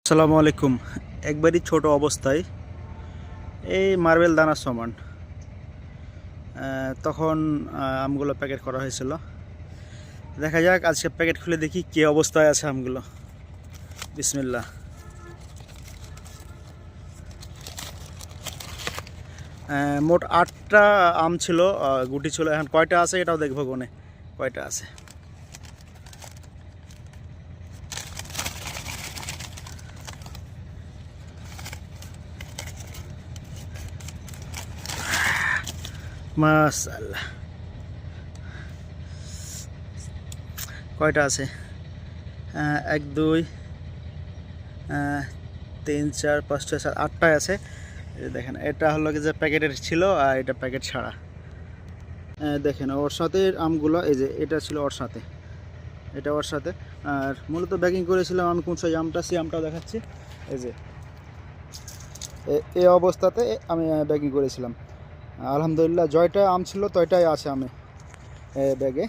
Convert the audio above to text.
আসসালামু আলাইকুম। একবারই ছোট অবস্থায় এই মার্বেল দানার সমান তখন আমগুলো প্যাকেট করা হয়েছিল। দেখা যাক আজকে প্যাকেট খুলে দেখি কী অবস্থায় আছে আমগুলো। বিসমিল্লাহ। মোট 8টা আম ছিল, গুটি ছিল। এখন কয়টা আছে এটাও দেখবো কোনে কয়টা আছে। মাশাআল্লাহ, কয়টা আছে? 1 2 3 4 5 6 7 8টায় আছে। এই দেখেন, এটা হলো কি যে প্যাকেটের ছিল আর এটা প্যাকেট ছাড়া। দেখেন ওর সাথে আমগুলো, এই যে এটা ছিল ওর সাথে, এটা ওর সাথে। আর মূলত ব্যাকিং করেছিলাম আমি কোন সাইজ আমটা, সেই আমটাও দেখাচ্ছি। এই যে এই অবস্থাতে আমি ব্যাকিং করেছিলাম। আলহামদুলিল্লাহ, জয়টা আম ছিল তয়টাই আছে আমি ব্যাগে।